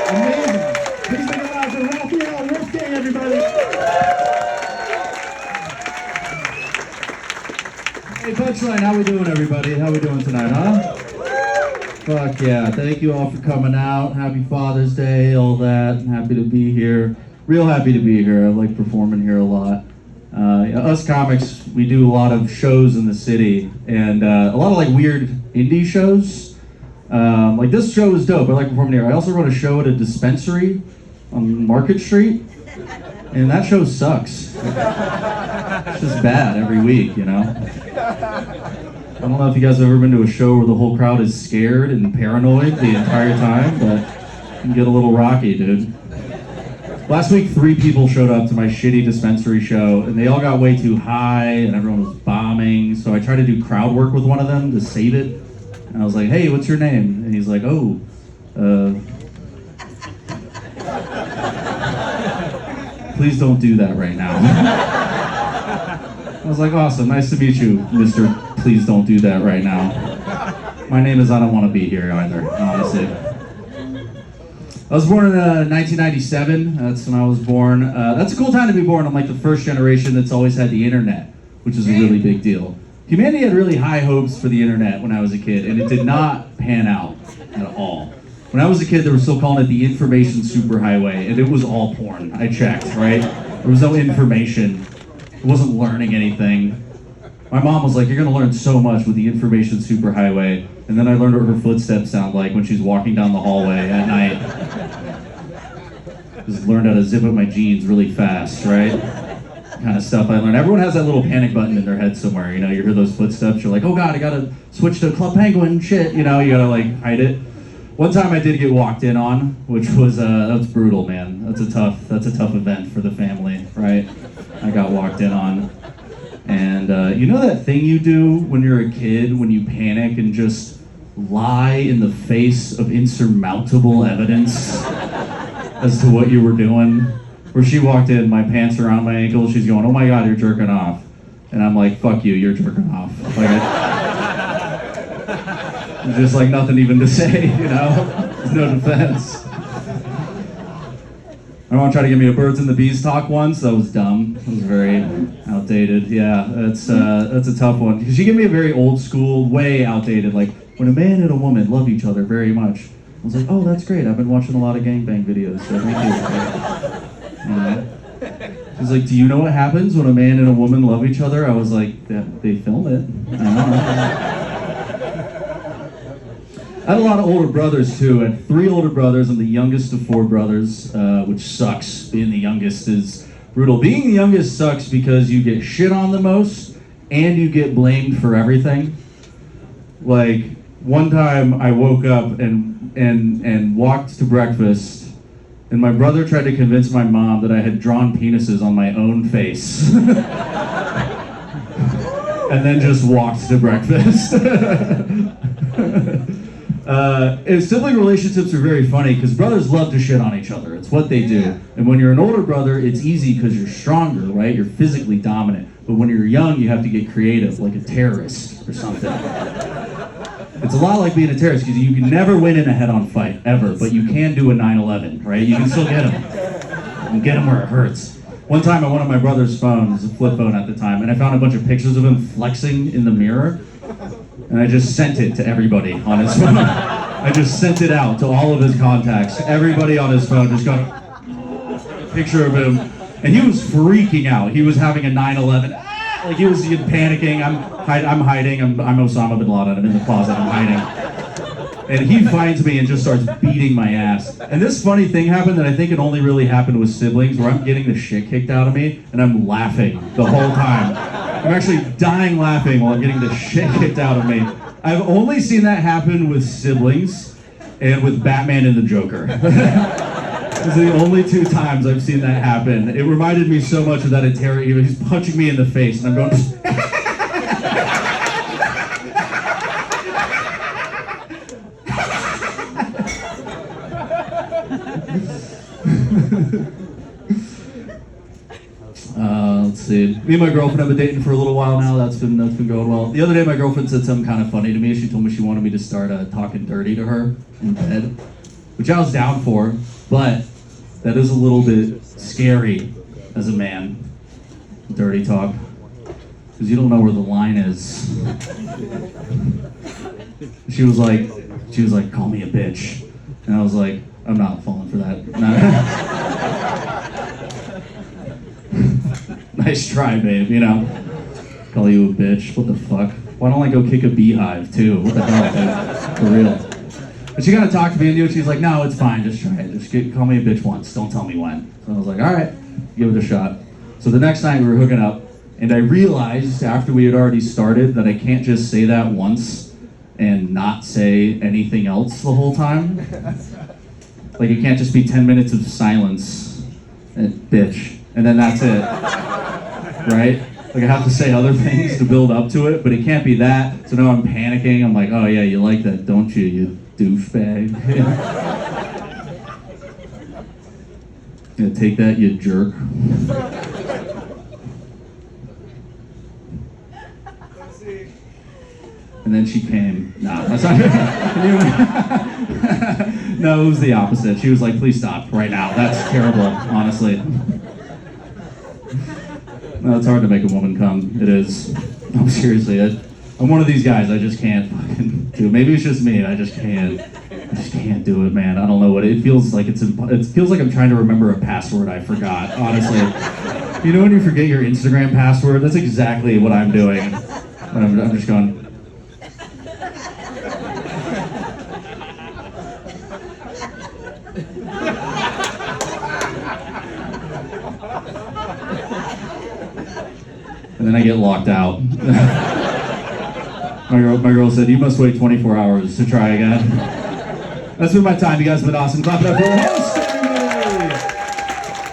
Amazing. Please make it loud for Raphael Wolfgang, everybody. Hey, Punchline, how we doing, everybody? How we doing tonight, huh? Fuck yeah. Thank you all for coming out. Happy Father's Day, all that. Happy to be here. Real happy to be here. I like performing here a lot. Us comics, we do a lot of shows in the city, and a lot of like weird indie shows. Like this show is dope. I like performing here. I also run a show at a dispensary on Market Street, and that show sucks. It's just bad every week, you know? I don't know if you guys have ever been to a show where the whole crowd is scared and paranoid the entire time, but it can get a little rocky, dude. Last week, 3 people showed up to my shitty dispensary show, and they all got way too high, and everyone was bombing, so I tried to do crowd work with one of them to save it. And I was like, hey, what's your name? And he's like, oh, please don't do that right now. I was like, awesome, nice to meet you, Mr. Please don't do that right now. My name is I don't want to be here either, honestly. I was born in 1997, that's when I was born. That's a cool time to be born. I'm like the first generation that's always had the internet, which is a really big deal. Humanity had really high hopes for the internet when I was a kid, and it did not pan out at all. When I was a kid, they were still calling it the information superhighway, and it was all porn. I checked, right? There was no information. I wasn't learning anything. My mom was like, you're gonna learn so much with the information superhighway. And then I learned what her footsteps sound like when she's walking down the hallway at night. Just learned how to zip up my jeans really fast, right? Kind of stuff I learned. Everyone has that little panic button in their head somewhere, you know, you hear those footsteps, you're like, oh God, I gotta switch to Club Penguin, shit, you know, you gotta like hide it. One time I did get walked in on, which was, that's brutal, man. That's a tough event for the family, right? I got walked in on. And you know that thing you do when you're a kid, when you panic and just lie in the face of insurmountable evidence as to what you were doing? Where she walked in, my pants are around my ankles, she's going, oh my God, you're jerking off. And I'm like, fuck you, you're jerking off. Like, just like nothing even to say, you know? There's no defense. I want to try to give me a birds and the bees talk once. That was dumb. It was very outdated. Yeah, that's a tough one. Because you give me a very old school, way outdated, like, when a man and a woman love each other very much. I was like, oh, that's great. I've been watching a lot of gangbang videos, so thank you. She's like, do you know what happens when a man and a woman love each other? I was like, they film it. I don't know. I had a lot of older brothers too. I had 3 older brothers. I'm the youngest of 4 brothers, which sucks. Being the youngest is brutal. Being the youngest sucks because you get shit on the most and you get blamed for everything. Like one time I woke up and walked to breakfast, and my brother tried to convince my mom that I had drawn penises on my own face. And then just walked to breakfast. Sibling relationships are very funny because brothers love to shit on each other. It's what they do. And when you're an older brother, it's easy because you're stronger, right? You're physically dominant. But when you're young, you have to get creative, like a terrorist or something. It's a lot like being a terrorist because you can never win in a head-on fight, ever. But you can do a 9/11, right? You can still get them. You can get them where it hurts. One time I went on my brother's phone, it was a flip phone at the time, and I found a bunch of pictures of him flexing in the mirror. And I just sent it to everybody on his phone. I just sent it out to all of his contacts. Everybody on his phone just got a picture of him. And he was freaking out. He was having a 9/11. Like he was panicking. I'm hiding. I'm Osama bin Laden. I'm in the closet. I'm hiding. And he finds me and just starts beating my ass. And this funny thing happened that I think it only really happened with siblings, where I'm getting the shit kicked out of me and I'm laughing the whole time. I'm actually dying laughing while I'm getting the shit kicked out of me. I've only seen that happen with siblings and with Batman and the Joker. Those are the only 2 times I've seen that happen. It reminded me so much of that interrogation. He's punching me in the face and I'm going... Let's see. Me and my girlfriend have been dating for a little while now. That's been going well. The other day, my girlfriend said something kind of funny to me. She told me she wanted me to start talking dirty to her in bed, which I was down for. But that is a little bit scary as a man, dirty talk, because you don't know where the line is. She was like, call me a bitch. And I was like, I'm not falling for that. No. Nice try, babe, you know. Call you a bitch, what the fuck? Why don't I go kick a beehive, too? What the hell, dude? For real. But she kind of talked me into it. She's like, no, it's fine, just try it. Just call me a bitch once, don't tell me when. So I was like, all right, give it a shot. So the next night we were hooking up, and I realized after we had already started that I can't just say that once and not say anything else the whole time. Like, it can't just be 10 minutes of silence and bitch, and then that's it, right? Like, I have to say other things to build up to it, but it can't be that. So now I'm panicking. I'm like, oh yeah, you like that, don't you, you douchebag? Yeah, take that, you jerk. And then she came. No, that's not. No, it was the opposite. She was like, please stop right now. That's terrible, honestly. No, it's hard to make a woman come. It is. No, seriously. I'm one of these guys. I just can't fucking do it. Maybe it's just me. I just can't do it, man. I don't know what it feels like. It feels like I'm trying to remember a password I forgot, honestly. You know when you forget your Instagram password? That's exactly what I'm doing. And I'm just going... And then I get locked out. My girl said, you must wait 24 hours to try again. That's been my time. You guys have been awesome. Clap it up for the host.